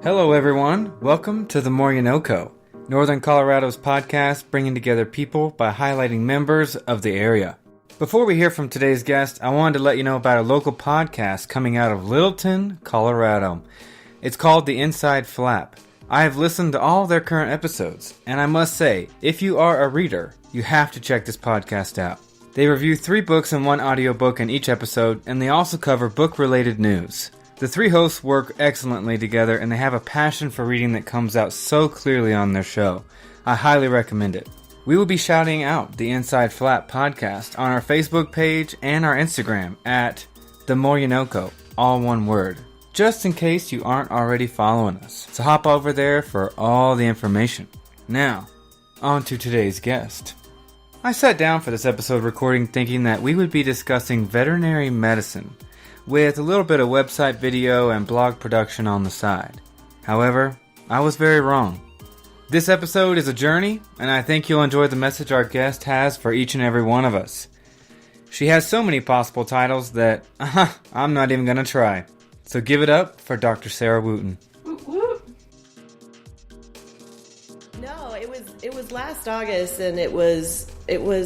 Hello everyone, welcome to the NoCo, Northern Colorado's podcast bringing together people by highlighting members of the area. Before we hear from today's guest, I wanted to let you know about a local podcast coming out of Littleton, Colorado. It's called The Inside Flap. I have listened to all their current episodes, and I must say, if you are a reader, you have to check this podcast out. They review 3 books and 1 audiobook in each episode, and they also cover book-related news. The 3 hosts work excellently together, and they have a passion for reading that comes out so clearly on their show. I highly recommend it. We will be shouting out the Inside Flap podcast on our Facebook page and our Instagram at the NoCo, all one word, just in case you aren't already following us. So hop over there for all the information. Now, on to today's guest. I sat down for this episode recording thinking that we would be discussing veterinary medicine, with a little bit of website video and blog production on the side. However, I was very wrong. This episode is a journey, and I think you'll enjoy the message our guest has for each and every one of us. She has so many possible titles that I'm not even going to try. So give it up for Dr. Sarah Wooten. No, it was last August, and it was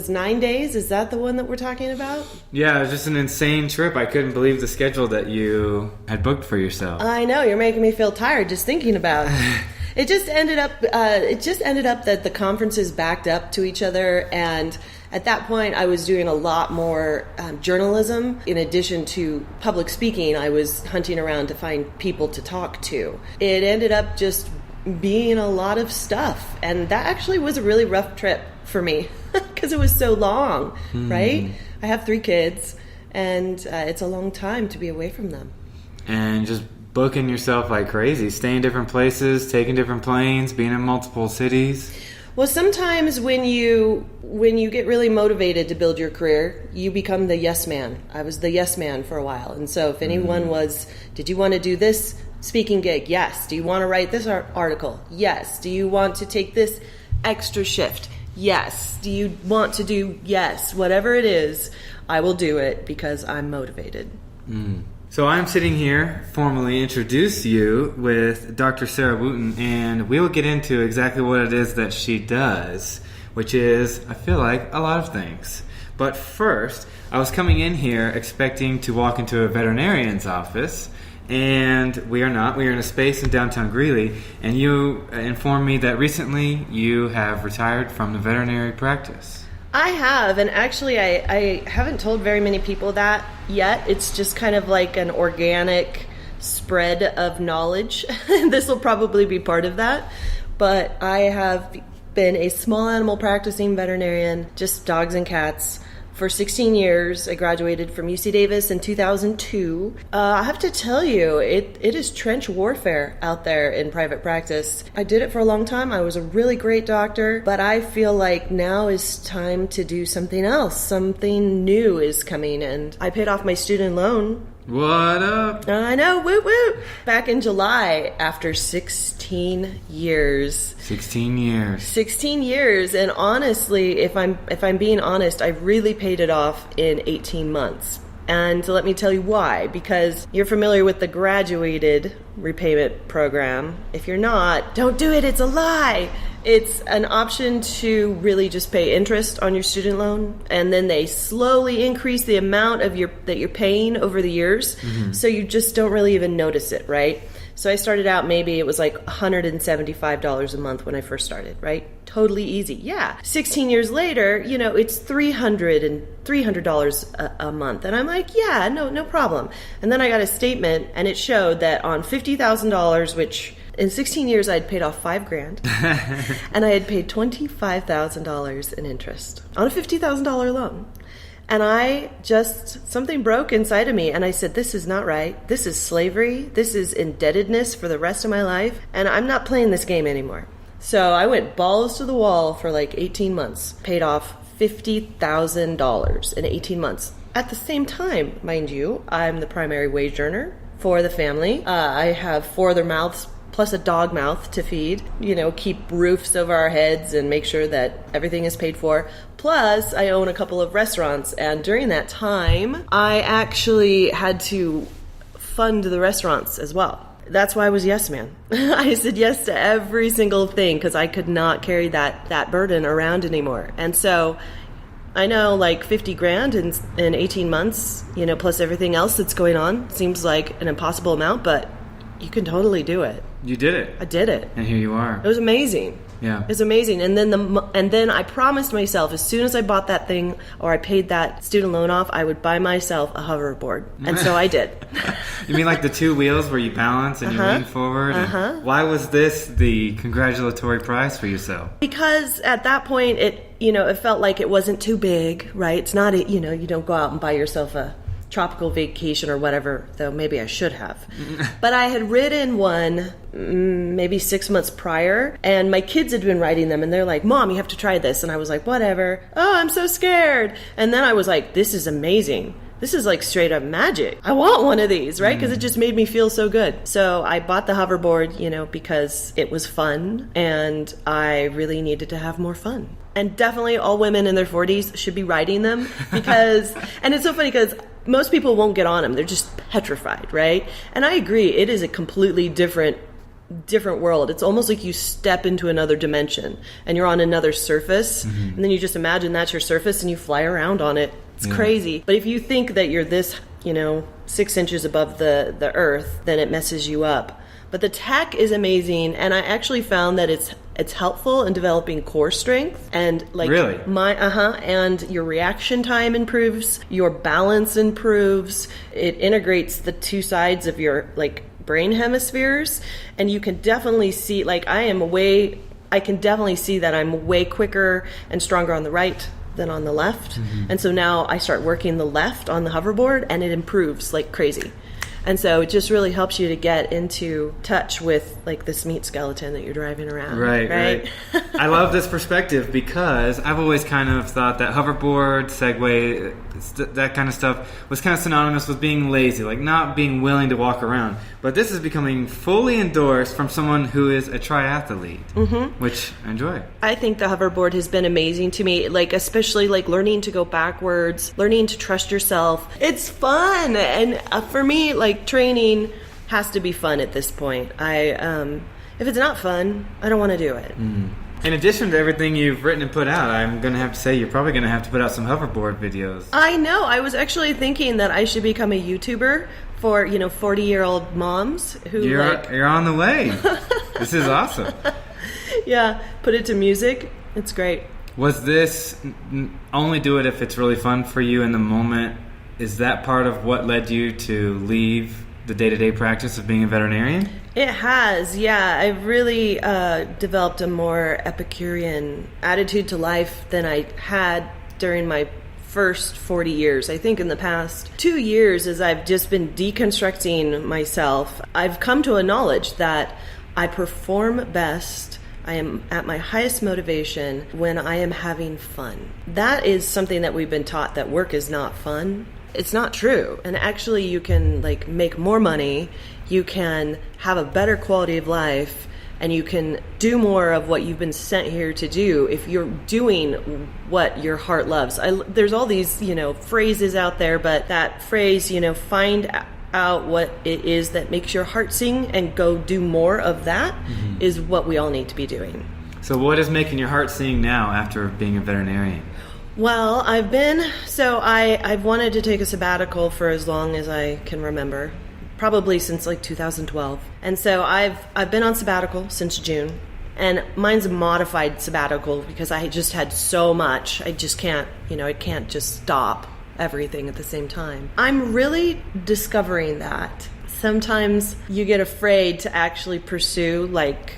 9 days. Is that the one that we're talking about? Yeah, it was just an insane trip. I couldn't believe the schedule that you had booked for yourself. I know, you're making me feel tired just thinking about it. It just ended up that the conferences backed up to each other, and at that point I was doing a lot more journalism. In addition to public speaking, I was hunting around to find people to talk to. It ended up just being a lot of stuff, and that actually was a really rough trip for me because it was so long, right? I have 3 kids, and it's a long time to be away from them. And just booking yourself like crazy, staying different places, taking different planes, being in multiple cities. Well, sometimes when you get really motivated to build your career, you become the yes man. I was the yes man for a while, and so if anyone was, did you want to do this speaking gig? Yes. Do you want to write this article? Yes. Do you want to take this extra shift? Yes. Do you want to do, yes, whatever it is, I will do it because I'm motivated. So I'm sitting here, formally introduce you with Dr. Sarah Wooten, and we will get into exactly what it is that she does, which is, I feel like, a lot of things. But first, I was coming in here expecting to walk into a veterinarian's office, and we are not. We are in a space in downtown Greeley, and you informed me that recently you have retired from the veterinary practice. I have, and actually I haven't told very many people that yet. It's just kind of like an organic spread of knowledge. This will probably be part of that. But I have been a small animal practicing veterinarian, just dogs and cats, for 16 years. I graduated from UC Davis in 2002. I have to tell you, it is trench warfare out there in private practice. I did it for a long time. I was a really great doctor, but I feel like now is time to do something else. Something new is coming, and I paid off my student loan. What up? I know, woot woot. Back in July, after 16 years. 16 years. 16 years, and honestly, if I'm being honest, I really paid it off in 18 months. And let me tell you why. Because you're familiar with the graduated repayment program. If you're not, don't do it. It's a lie. It's an option to really just pay interest on your student loan, and then they slowly increase the amount that you're paying over the years, so you just don't really even notice it, right? So I started out, maybe it was like $175 a month when I first started, right? Totally easy. Yeah. 16 years later, it's $300 a month. And I'm like, yeah, no problem. And then I got a statement, and it showed that on $50,000, which in 16 years I had paid off $5,000, and I had paid $25,000 in interest on a $50,000 loan. And something broke inside of me, and I said, this is not right. This is slavery. This is indebtedness for the rest of my life, and I'm not playing this game anymore. So I went balls to the wall for like 18 months, paid off $50,000 in 18 months. At the same time, mind you, I'm the primary wage earner for the family. I have 4 other mouths plus a dog mouth to feed, keep roofs over our heads and make sure that everything is paid for. Plus, I own a couple of restaurants, and during that time, I actually had to fund the restaurants as well. that's why I was yes man. I said yes to every single thing because I could not carry that burden around anymore. And so I know like 50 grand in 18 months, plus everything else that's going on seems like an impossible amount, but you can totally do it. You did it. I did it. And here you are. It was amazing. Yeah. It was amazing. And then I promised myself as soon as I bought that thing or I paid that student loan off, I would buy myself a hoverboard. And so I did. You mean like the two wheels where you balance and you lean forward? Why was this the congratulatory prize for yourself? Because at that point, it felt like it wasn't too big, right? It's not, you don't go out and buy yourself a tropical vacation or whatever, though maybe I should have. But I had ridden one maybe 6 months prior, and my kids had been riding them, and they're like, Mom, you have to try this. And I was like, whatever. Oh, I'm so scared. And then I was like, this is amazing. This is like straight up magic. I want one of these, right? Because it just made me feel so good. So I bought the hoverboard, because it was fun, and I really needed to have more fun. And definitely all women in their 40s should be riding them because, and it's so funny because most people won't get on them. They're just petrified, right? And I agree. It is a completely different world. It's almost like you step into another dimension and you're on another surface. And then you just imagine that's your surface and you fly around on it. It's crazy. But if you think that you're this, 6 inches above the earth, then it messes you up. But the tech is amazing, and I actually found that it's helpful in developing core strength and really? And your reaction time improves, your balance improves. It integrates the two sides of your brain hemispheres, and you can definitely see I can definitely see that I'm way quicker and stronger on the right than on the left. And so now I start working the left on the hoverboard and it improves like crazy. And so it just really helps you to get into touch with this meat skeleton that you're driving around. Right. I love this perspective because I've always kind of thought that hoverboard, Segway, that kind of stuff was kind of synonymous with being lazy, like not being willing to walk around. But this is becoming fully endorsed from someone who is a triathlete, which I enjoy. I think the hoverboard has been amazing to me, especially learning to go backwards, learning to trust yourself. It's fun. And for me, training has to be fun at this point. If it's not fun, I don't want to do it. In addition to everything you've written and put out, I'm going to have to say you're probably going to have to put out some hoverboard videos. I know. I was actually thinking that I should become a YouTuber for 40-year-old moms who you're on the way. This is awesome. Yeah, put it to music. It's great. Was this only do it if it's really fun for you in the moment? Is that part of what led you to leave the day-to-day practice of being a veterinarian? It has, yeah. I've really developed a more Epicurean attitude to life than I had during my first 40 years. I think in the past 2 years, as I've just been deconstructing myself, I've come to a knowledge that I perform best, I am at my highest motivation when I am having fun. That is something that we've been taught, that work is not fun. It's not true. And actually you can make more money, you can have a better quality of life, and you can do more of what you've been sent here to do if you're doing what your heart loves. There's all these, phrases out there, but that phrase, find out what it is that makes your heart sing and go do more of that is what we all need to be doing. So what is making your heart sing now after being a veterinarian? Well, I've wanted to take a sabbatical for as long as I can remember, probably since 2012. And so I've been on sabbatical since June, and mine's a modified sabbatical because I just had so much. I just can't, I can't just stop everything at the same time. I'm really discovering that. Sometimes you get afraid to actually pursue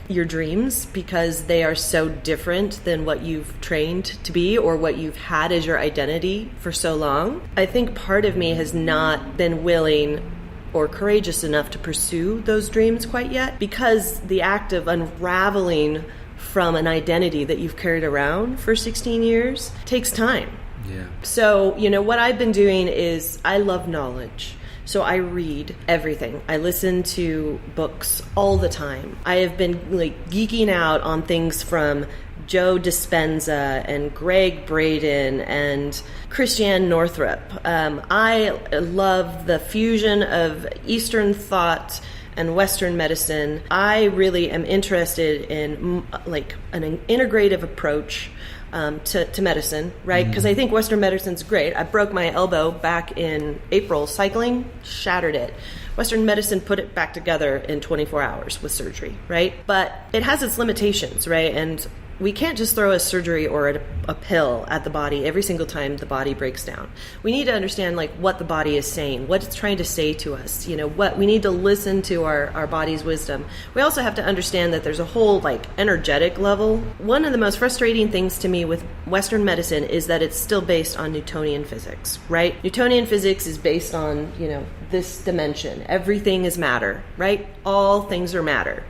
your dreams because they are so different than what you've trained to be or what you've had as your identity for so long. I think part of me has not been willing or courageous enough to pursue those dreams quite yet because the act of unraveling from an identity that you've carried around for 16 years takes time. Yeah. So, what I've been doing is I love knowledge. So I read everything. I listen to books all the time. I have been geeking out on things from Joe Dispenza and Greg Braden and Christiane Northrup. I love the fusion of Eastern thought and Western medicine. I really am interested in like an integrative approach to medicine, right? Because I think Western medicine's great. I broke my elbow back in April cycling, shattered it. Western medicine put it back together in 24 hours with surgery, right? But it has its limitations, right? And we can't just throw a surgery or a pill at the body every single time the body breaks down. We need to understand like what the body is saying, what it's trying to say to us. You know, what we need to listen to our body's wisdom. We also have to understand that there's a whole like energetic level. One of the most frustrating things to me with Western medicine is that it's still based on Newtonian physics, right? Newtonian physics is based on, you know, this dimension. Everything is matter, right? All things are matter.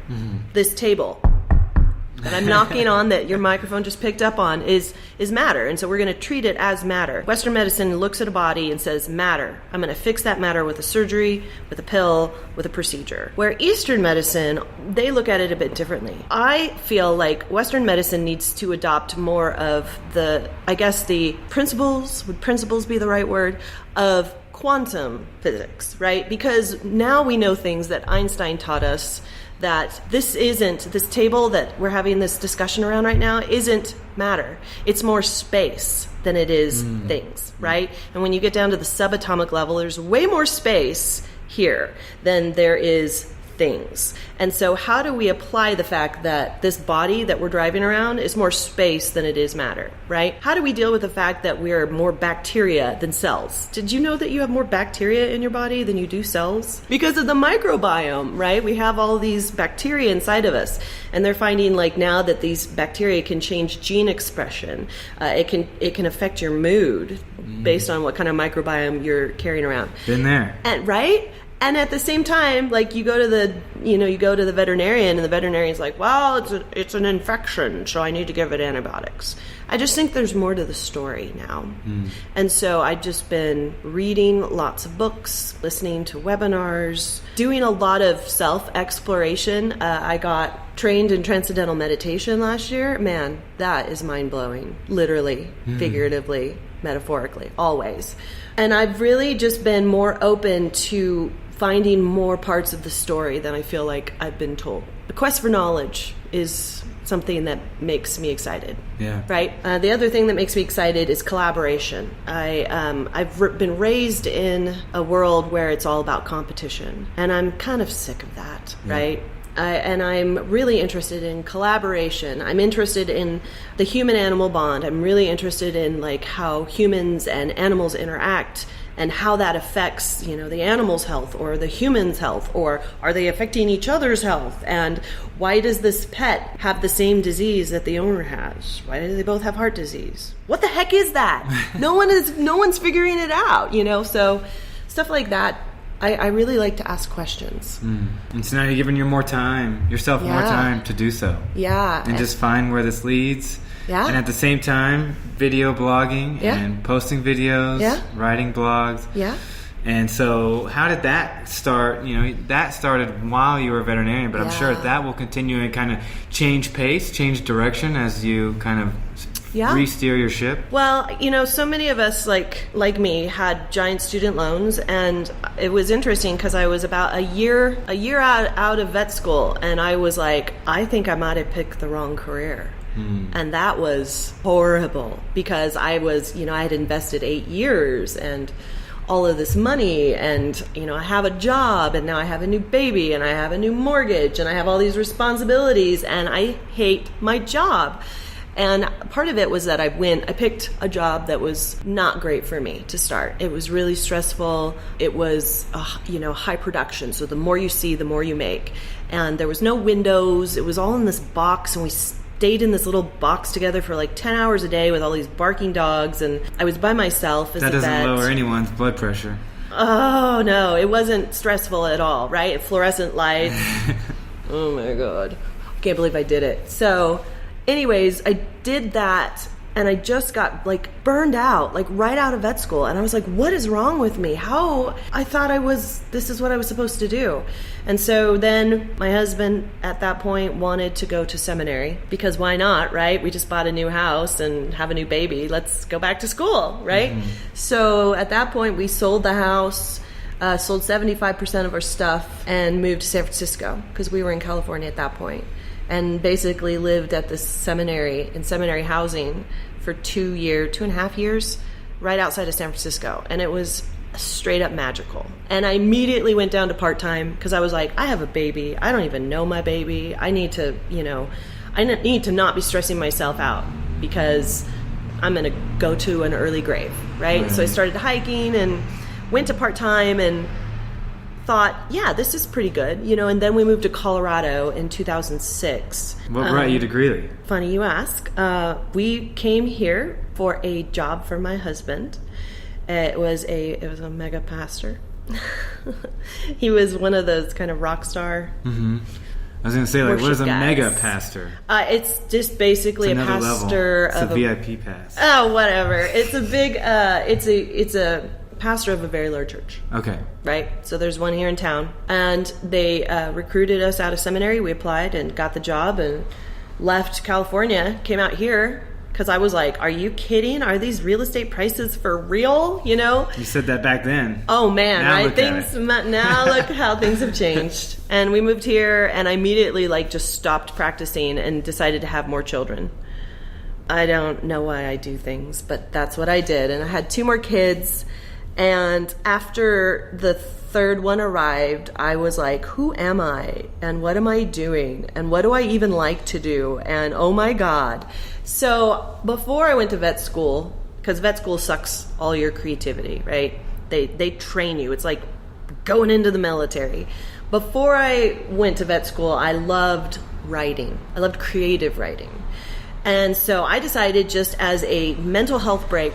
This table that I'm knocking on that your microphone just picked up on is matter. And so we're going to treat it as matter. Western medicine looks at a body and says, matter. I'm going to fix that matter with a surgery, with a pill, with a procedure. Where Eastern medicine, they look at it a bit differently. I feel like Western medicine needs to adopt more of the principles, would principles be the right word, of quantum physics, right? Because now we know things that Einstein taught us, that this table that we're having this discussion around right now isn't matter. It's more space than it is things, right? And when you get down to the subatomic level, there's way more space here than there is things. And so how do we apply the fact that this body that we're driving around is more space than it is matter, right? How do we deal with the fact that we're more bacteria than cells? Did you know that you have more bacteria in your body than you do cells? Because of the microbiome, right? We have all these bacteria inside of us, and they're finding like now that these bacteria can change gene expression. It can affect your mood based on what kind of microbiome you're carrying around. Been there. And right? And at the same time, like you go to the veterinarian, and the veterinarian's like, well, it's an infection, so I need to give it antibiotics. I just think there's more to the story now. And so I've just been reading lots of books, listening to webinars, doing a lot of self-exploration. I got trained in transcendental meditation last year. Man, that is mind-blowing, literally, figuratively, metaphorically, always. And I've really just been more open to finding more parts of the story than I feel like I've been told. The quest for knowledge is something that makes me excited. Yeah. Right? The other thing that makes me excited is collaboration. I've been raised in a world where it's all about competition, and I'm kind of sick of that, right? And I'm really interested in collaboration. I'm interested in the human-animal bond. I'm really interested in like how humans and animals interact and how that affects, the animal's health or the human's health, or are they affecting each other's health? And why does this pet have the same disease that the owner has? Why do they both have heart disease? What the heck is that? No one's figuring it out, So stuff like that. I really like to ask questions. And so now you're giving yourself more time to do so. Yeah. And just find where this leads. Yeah. And at the same time, video blogging and posting videos, writing blogs. Yeah. And so how did that start? That started while you were a veterinarian, but I'm sure that will continue and kind of change pace, change direction as you kind of re-steer your ship. Well, so many of us like me had giant student loans, and it was interesting because I was about a year out of vet school, and I was like, I think I might have picked the wrong career. And that was horrible because I had invested 8 years and all of this money, and I have a job, and now I have a new baby, and I have a new mortgage, and I have all these responsibilities, and I hate my job. And part of it was that I picked a job that was not great for me to start. It was really stressful. It was, high production. So the more you see, the more you make. And there was no windows. It was all in this box, and we stayed in this little box together for like 10 hours a day with all these barking dogs. And I was by myself as a vet. That doesn't lower anyone's blood pressure. Oh, no. It wasn't stressful at all, right? Fluorescent lights. Oh, my God. I can't believe I did it. So anyways, I did that, and I just got burned out, right out of vet school. And I was like, what is wrong with me? How? I thought this is what I was supposed to do. And so then my husband at that point wanted to go to seminary, because why not, right? We just bought a new house and have a new baby. Let's go back to school, right? So at that point we sold the house. sold 75% of our stuff, and moved to San Francisco because we were in California at that point, and basically lived at this seminary, in seminary housing for 2.5 years, right outside of San Francisco. And it was straight up magical. And I immediately went down to part-time because I was like, I have a baby. I don't even know my baby. I need to, I need to not be stressing myself out because I'm going to go to an early grave, right? So I started hiking and went to part-time and thought, yeah, this is pretty good, and then we moved to Colorado in 2006. What brought you to Greeley? Funny you ask. We came here for a job for my husband. It was a mega pastor. He was one of those kind of rock star. Mm-hmm. I was going to say, what is a mega pastor? It's just basically a pastor level. It's a VIP pass. Oh, whatever. It's a big. It's a pastor of a very large church. Okay. Right? So there's one here in town. And they recruited us out of seminary. We applied and got the job and left California, came out here, because I was like, are you kidding? Are these real estate prices for real? You said that back then. Oh, man. Now now look how things have changed. And we moved here, and I immediately just stopped practicing and decided to have more children. I don't know why I do things, but that's what I did. And I had 2 more kids. And after the 3rd one arrived, I was like, who am I? And what am I doing? And what do I even like to do? And oh my God. So before I went to vet school, because vet school sucks all your creativity, right? They train you. It's like going into the military. Before I went to vet school, I loved writing. I loved creative writing. And so I decided, just as a mental health break,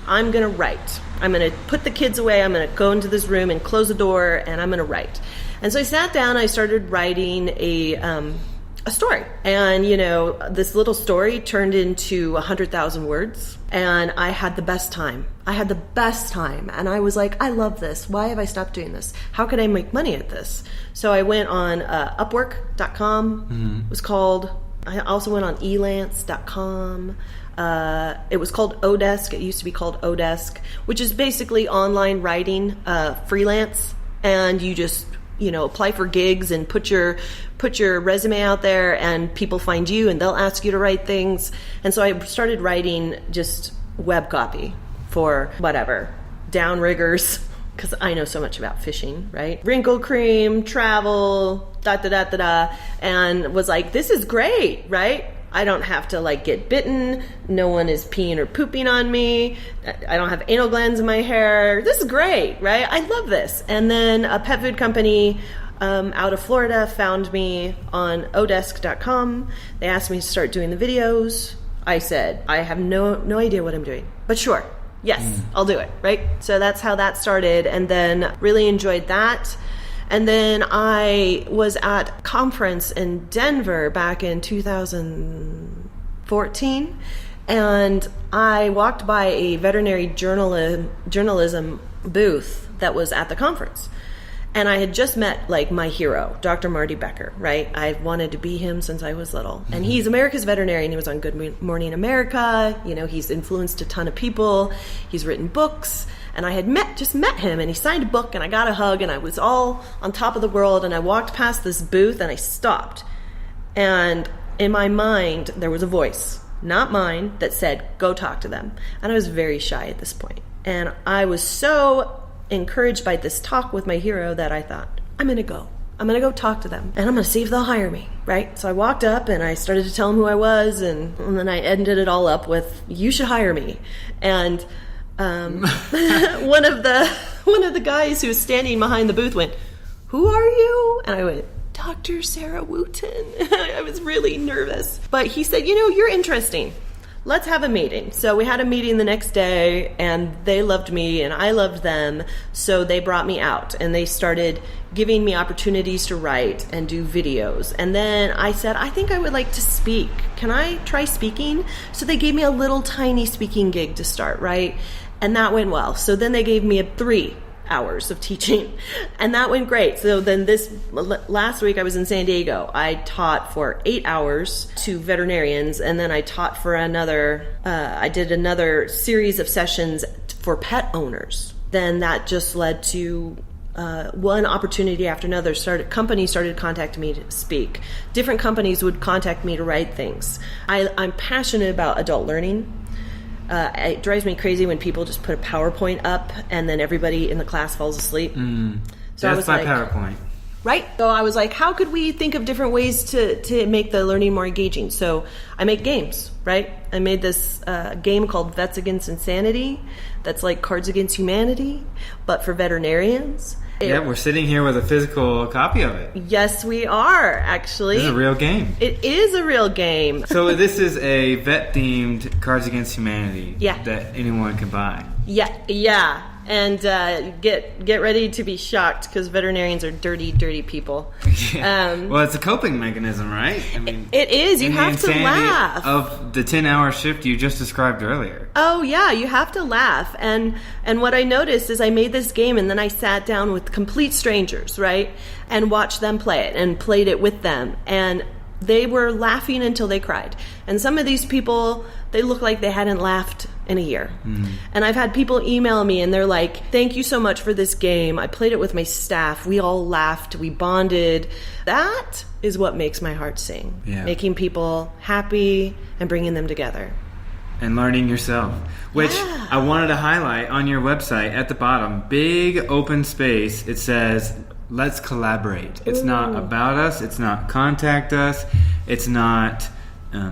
I'm going to write. I'm going to put the kids away. I'm going to go into this room and close the door, and I'm going to write. And so I sat down. I started writing a story. And, this little story turned into 100,000 words. And I had the best time. And I was like, I love this. Why have I stopped doing this? How can I make money at this? So I went on Upwork.com. Mm-hmm. It was called. I also went on elance.com. It was called Odesk. It used to be called Odesk, which is basically online writing, freelance. And you just, apply for gigs and put your resume out there, and people find you and they'll ask you to write things. And so I started writing just web copy for whatever, downriggers, because I know so much about fishing, right? Wrinkle cream, travel, and was like, this is great, right? I don't have to get bitten. No one is peeing or pooping on me. I don't have anal glands in my hair. This is great, right? I love this. And then a pet food company out of Florida found me on odesk.com. They asked me to start doing the videos. I said, I have no idea what I'm doing, but sure. Yes, I'll do it, right? So that's how that started, and then really enjoyed that. And then I was at a conference in Denver back in 2014, and I walked by a veterinary journalism booth that was at the conference. And I had just met my hero, Dr. Marty Becker, right? I've wanted to be him since I was little. And he's America's veterinarian. He was on Good Morning America. He's influenced a ton of people. He's written books. And I had just met him, and he signed a book, and I got a hug, and I was all on top of the world. And I walked past this booth, and I stopped. And in my mind, there was a voice, not mine, that said, go talk to them. And I was very shy at this point. And I was so encouraged by this talk with my hero that I thought, I'm going to go talk to them, and I'm going to see if they'll hire me, right? So I walked up and I started to tell them who I was, and then I ended it all up with, you should hire me. And one of the guys who was standing behind the booth went, who are you? And I went, Dr. Sarah Wooten. I was really nervous, but he said, you're interesting. Let's have a meeting. So we had a meeting the next day, and they loved me and I loved them. So they brought me out and they started giving me opportunities to write and do videos. And then I said, I think I would like to speak. Can I try speaking? So they gave me a little tiny speaking gig to start, right? And that went well. So then they gave me 3 hours of teaching, and that went great. So then last week I was in San Diego. I taught for 8 hours to veterinarians, and then I taught for I did another series of sessions for pet owners. Then that just led to one opportunity after another, companies started contacting me to speak. Different companies would contact me to write things. I'm passionate about adult learning. It drives me crazy when people just put a PowerPoint up and then everybody in the class falls asleep. So that's my PowerPoint. Right? So I was like, how could we think of different ways to make the learning more engaging? So I make games, right? I made this game called Vets Against Insanity that's like Cards Against Humanity, but for veterinarians. Yeah, we're sitting here with a physical copy of it. Yes, we are, actually. This is a real game. It is a real game. So this is a vet-themed Cards Against Humanity that anyone can buy. Yeah. And get ready to be shocked because veterinarians are dirty people. Well, it's a coping mechanism, right? I mean, it is. You have to laugh. Of the 10-hour shift you just described earlier. Oh yeah, you have to laugh. And what I noticed is I made this game and then I sat down with complete strangers, right, and watched them play it and played it with them, and they were laughing until they cried. And some of these people, they look like they hadn't laughed in a year. And I've had people email me and they're like, thank you so much for this game. I played it with my staff. We all laughed. We bonded. That is what makes my heart sing. Yeah. Making people happy and bringing them together. And learning yourself. Which I wanted to highlight on your website at the bottom. Big open space. It says, let's collaborate. It's not about us. It's not contact us. It's not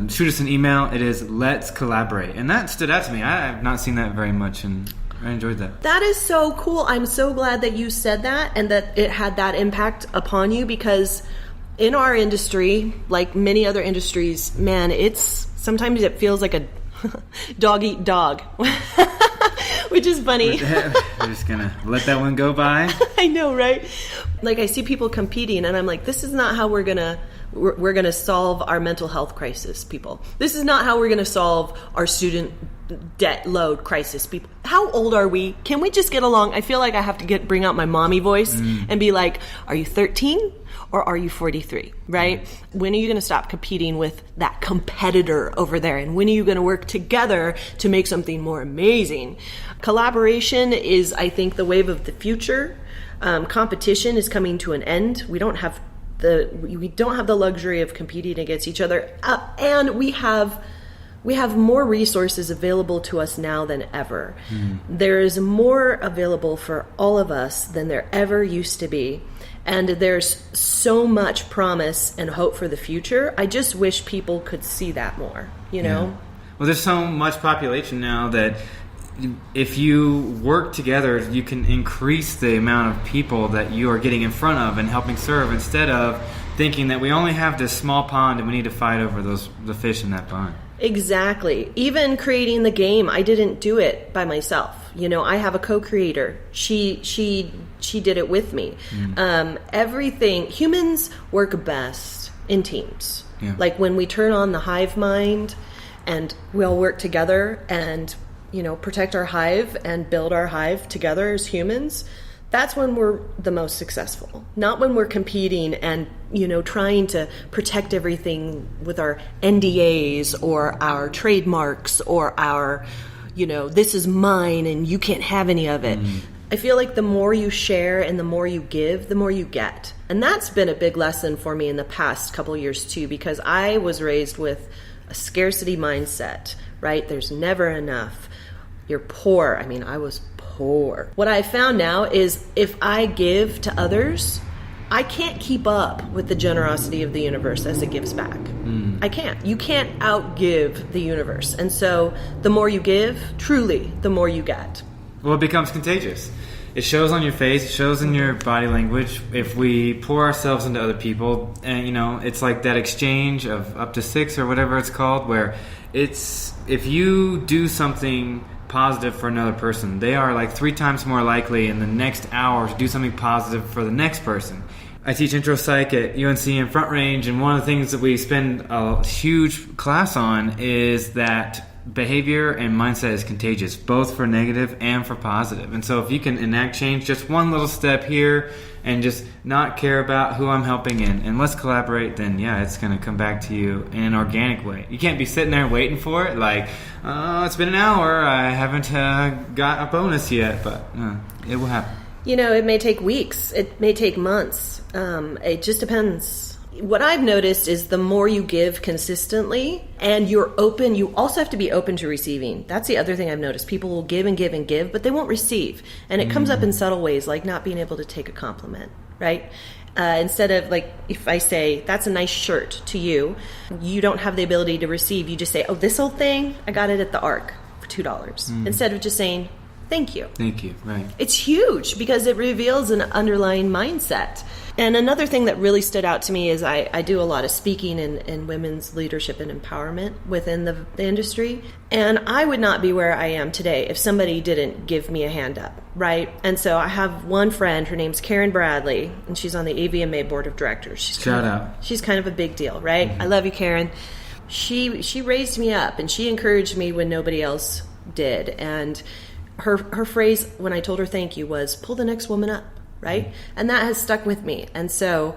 shoot us an email. It is let's collaborate. And that stood out to me. I have not seen that very much, and I enjoyed that. That is so cool. I'm so glad that you said that and that it had that impact upon you, because in our industry, like many other industries, man, sometimes it feels like a dog eat dog. Which is funny. We're just gonna let that one go by. I know, right? Like I see people competing and I'm like, this is not how we're gonna solve our mental health crisis, people. This is not how we're gonna solve our student debt load crisis, people. How old are we? Can we just get along? I feel like I have to bring out my mommy voice and be like, are you 13 or are you 43, right? When are you going to stop competing with that competitor over there? And when are you going to work together to make something more amazing? Collaboration is, I think, the wave of the future. Competition is coming to an end. We don't have the luxury of competing against each other, and we have more resources available to us now than ever. There is more available for all of us than there ever used to be. And there's so much promise and hope for the future. I just wish people could see that more, you know? Yeah. Well, there's so much population now that if you work together, you can increase the amount of people that you are getting in front of and helping serve, instead of thinking that we only have this small pond and we need to fight over the fish in that pond. Exactly. Even creating the game, I didn't do it by myself. You know, I have a co-creator. She did it with me. Everything, humans work best in teams. Yeah. Like when we turn on the hive mind and we all work together and, you know, protect our hive and build our hive together as humans, that's when we're the most successful. Not when we're competing and, you know, trying to protect everything with our NDAs or our trademarks or our, you know, this is mine and you can't have any of it. I feel like the more you share and the more you give, the more you get. And that's been a big lesson for me in the past couple years too, because I was raised with a scarcity mindset, right? There's never enough. You're poor. I mean, I was poor. What I found now is if I give to others, I can't keep up with the generosity of the universe as it gives back. I can't. You can't outgive the universe. And so the more you give, truly, the more you get. Well, it becomes contagious. It shows on your face, it shows in your body language. If we pour ourselves into other people, and you know, it's like that exchange of up to 6 or whatever it's called, where it's, if you do something positive for another person, they are like 3 times more likely in the next hour to do something positive for the next person. I teach intro psych at UNC in Front Range, and one of the things that we spend a huge class on is that behavior and mindset is contagious, both for negative and for positive. And so if you can enact change, just one little step here, and just not care about who I'm helping and let's collaborate, then yeah, it's going to come back to you in an organic way. You can't be sitting there waiting for it like, oh, it's been an hour, I haven't got a bonus yet, but it will happen. It may take weeks. It may take months. It just depends. What I've noticed is the more you give consistently and you're open, you also have to be open to receiving. That's the other thing I've noticed. People will give and give and give, but they won't receive. And it comes up in subtle ways, like not being able to take a compliment, right? Instead of, like, if I say, that's a nice shirt to you, you don't have the ability to receive. You just say, oh, this old thing, I got it at the Ark for $2. Instead of just saying, thank you. Thank you, right. It's huge because it reveals an underlying mindset. And another thing that really stood out to me is I do a lot of speaking in women's leadership and empowerment within the industry. And I would not be where I am today if somebody didn't give me a hand up, right? And so I have one friend, her name's Karen Bradley, and she's on the AVMA board of directors. Shout out. She's kind of a big deal, right? I love you, Karen. She raised me up, and she encouraged me when nobody else did. And her phrase when I told her thank you was, pull the next woman up, right? And that has stuck with me. And so,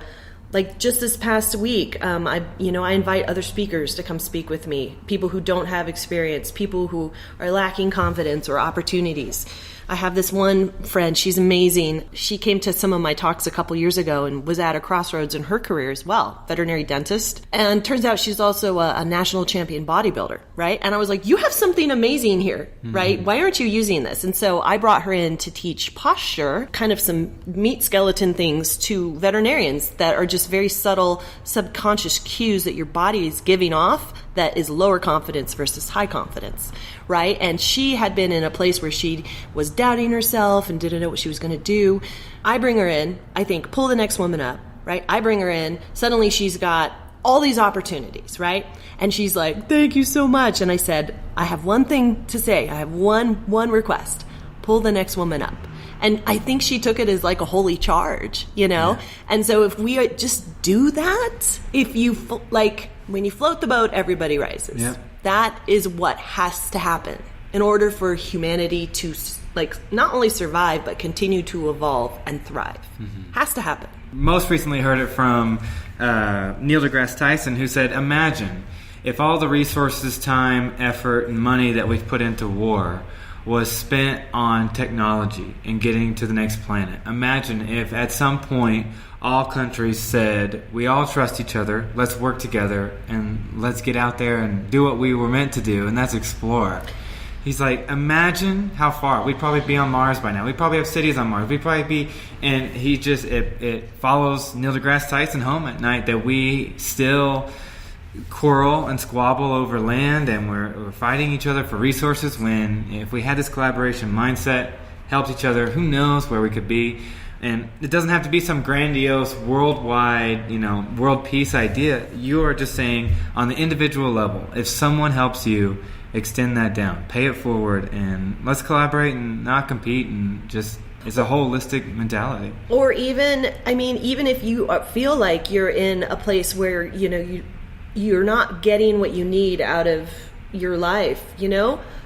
like, just this past week, I invite other speakers to come speak with me, people who don't have experience, people who are lacking confidence or opportunities. I have this one friend, she's amazing. She came to some of my talks a couple years ago and was at a crossroads in her career as well, veterinary dentist. And turns out she's also a national champion bodybuilder, right? And I was like, you have something amazing here, right? Why aren't you using this? And so I brought her in to teach posture, kind of some meat skeleton things to veterinarians that are just very subtle subconscious cues that your body is giving off that is lower confidence versus high confidence, right? And she had been in a place where she was doubting herself and didn't know what she was going to do. I bring her in, I think, pull the next woman up, right? I bring her in, suddenly she's got all these opportunities, right? And she's like, thank you so much. And I said, I have one thing to say. I have one request. Pull the next woman up. And I think she took it as like a holy charge, Yeah. And so if we just do that, if you, when you float the boat, everybody rises. Yeah. That is what has to happen in order for humanity to, not only survive, but continue to evolve and thrive. Has to happen. Most recently heard it from Neil deGrasse Tyson, who said, imagine if all the resources, time, effort, and money that we've put into war was spent on technology and getting to the next planet. Imagine if at some point all countries said, we all trust each other, let's work together, and let's get out there and do what we were meant to do, and that's explore. He's like, imagine how far. We'd probably be on Mars by now. We'd probably have cities on Mars. We'd probably be, and he just, it follows Neil deGrasse Tyson home at night that we still quarrel and squabble over land, and we're fighting each other for resources, when if we had this collaboration mindset, helped each other, who knows where we could be. And it doesn't have to be some grandiose worldwide, world peace idea. You are just saying on the individual level, if someone helps you, extend that down, pay it forward, and let's collaborate and not compete, and just, it's a holistic mentality. Or even if you feel like you're in a place where, you're not getting what you need out of your life,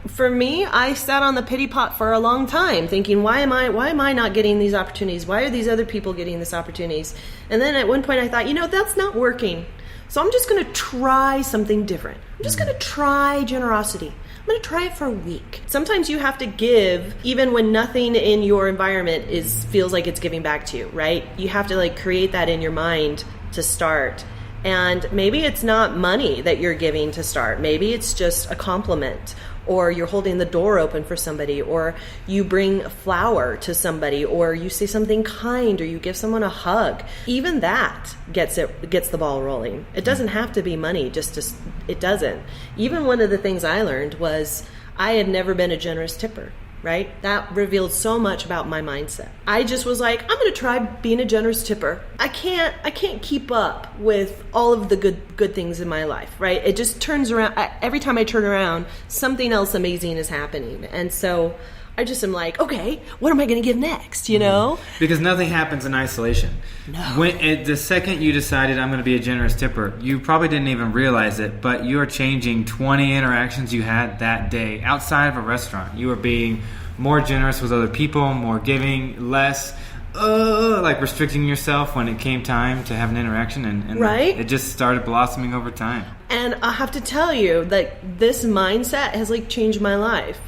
For me, I sat on the pity pot for a long time thinking, why am I not getting these opportunities? Why are these other people getting these opportunities? And then at one point I thought, that's not working. So I'm just going to try something different. I'm just going to try generosity. I'm going to try it for a week. Sometimes you have to give even when nothing in your environment feels like it's giving back to you, right? You have to create that in your mind to start. And maybe it's not money that you're giving to start. Maybe it's just a compliment, or you're holding the door open for somebody, or you bring a flower to somebody, or you say something kind, or you give someone a hug. Even that gets the ball rolling. It doesn't have to be money, it doesn't. Even one of the things I learned was I had never been a generous tipper. Right? That revealed so much about my mindset. I just was like, I'm going to try being a generous tipper. I can't keep up with all of the good things in my life, right? It just turns around. Every time I turn around, something else amazing is happening. And so I just am like, okay, what am I going to give next, Because nothing happens in isolation. No. The second you decided I'm going to be a generous tipper, you probably didn't even realize it, but you are changing 20 interactions you had that day outside of a restaurant. You are being more generous with other people, more giving, less restricting yourself when it came time to have an interaction, and right? It just started blossoming over time. And I have to tell you that this mindset has changed my life.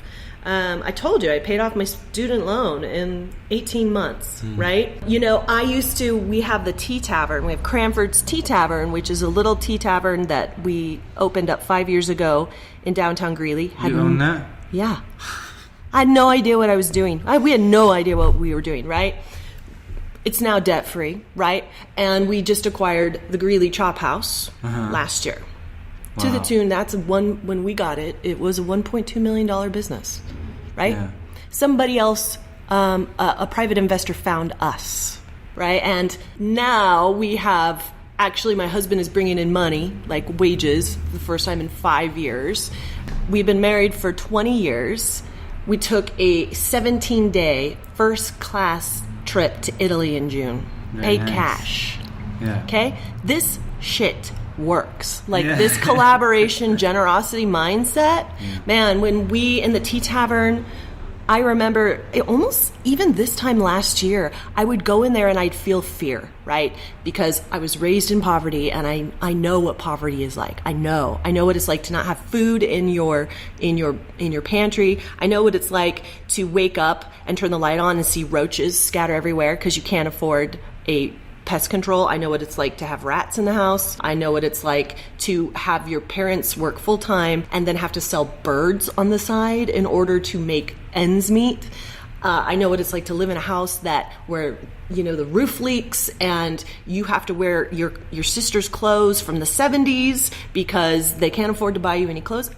I told you I paid off my student loan in 18 months, right? You know, we have the tea tavern. We have Cranford's Tea Tavern, which is a little tea tavern that we opened up 5 years ago in downtown Greeley. You own that? Yeah. I had no idea what I was doing. We had no idea what we were doing, right? It's now debt-free, right? And we just acquired the Greeley Chop House last year. Wow. To the tune, when we got it, it was a $1.2 million business, right? Yeah. Somebody else, a private investor found us, right? And now we have, actually my husband is bringing in money, like wages, for the first time in 5 years. We've been married for 20 years. We took a 17-day first-class trip to Italy in June. Paid cash. Yeah. Okay? This shit works. Like this collaboration, generosity mindset. Yeah. Man, when we in the tea tavern, I remember almost even this time last year, I would go in there and I'd feel fear, right? Because I was raised in poverty and I know what poverty is like. I know what it's like to not have food in your pantry. I know what it's like to wake up and turn the light on and see roaches scatter everywhere because you can't afford a pest control. I know what it's like to have rats in the house. I know what it's like to have your parents work full time and then have to sell birds on the side in order to make ends meet. I know what it's like to live in a house where the roof leaks and you have to wear your sister's clothes from the 70s because they can't afford to buy you any clothes.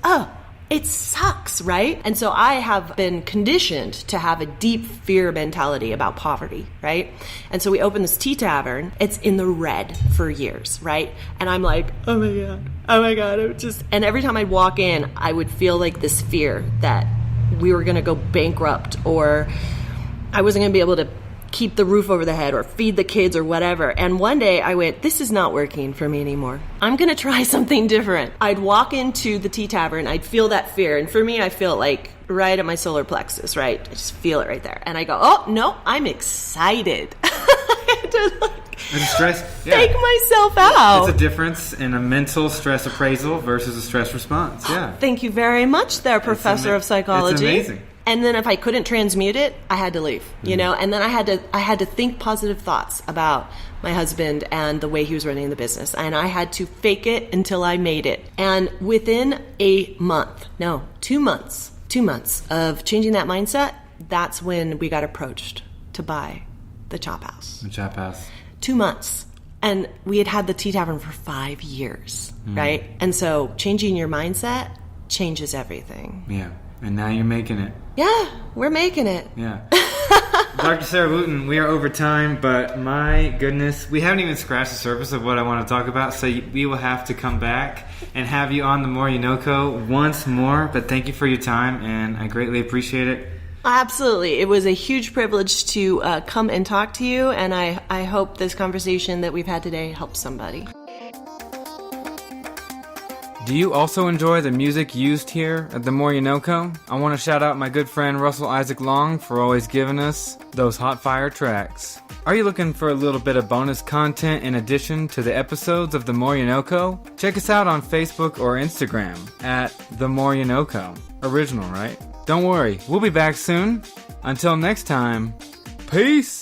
It sucks, right? And so I have been conditioned to have a deep fear mentality about poverty, right? And so we opened this tea tavern. It's in the red for years, right? And I'm like, oh my God. And every time I'd walk in, I would feel like this fear that we were going to go bankrupt or I wasn't going to be able to keep the roof over the head or feed the kids or whatever. And one day I went, this is not working for me anymore. I'm going to try something different. I'd walk into the tea tavern. I'd feel that fear. And for me, I feel it like right at my solar plexus, right? I just feel it right there. And I go, oh, no, I'm excited. I had to fake myself out. It's a difference in a mental stress appraisal versus a stress response. Yeah. Thank you very much there, Professor of Psychology. It's amazing. And then if I couldn't transmute it, I had to leave, and then I had to think positive thoughts about my husband and the way he was running the business. And I had to fake it until I made it. And within 2 months of changing that mindset, that's when we got approached to buy the Chop House. The Chop House. 2 months. And we had the tea tavern for 5 years, right? And so changing your mindset changes everything. Yeah. And now you're making it. Yeah, we're making it. Yeah. Dr. Sarah Wooten, we are over time, but my goodness, we haven't even scratched the surface of what I want to talk about, so we will have to come back and have you on the More You NoCo once more, but thank you for your time, and I greatly appreciate it. Absolutely. It was a huge privilege to come and talk to you, and I hope this conversation that we've had today helps somebody. Do you also enjoy the music used here at the More You NoCo? I want to shout out my good friend Russell Isaac Long for always giving us those hot fire tracks. Are you looking for a little bit of bonus content in addition to the episodes of the More You NoCo? Check us out on Facebook or Instagram at the More You NoCo. Original, right? Don't worry, we'll be back soon. Until next time, peace!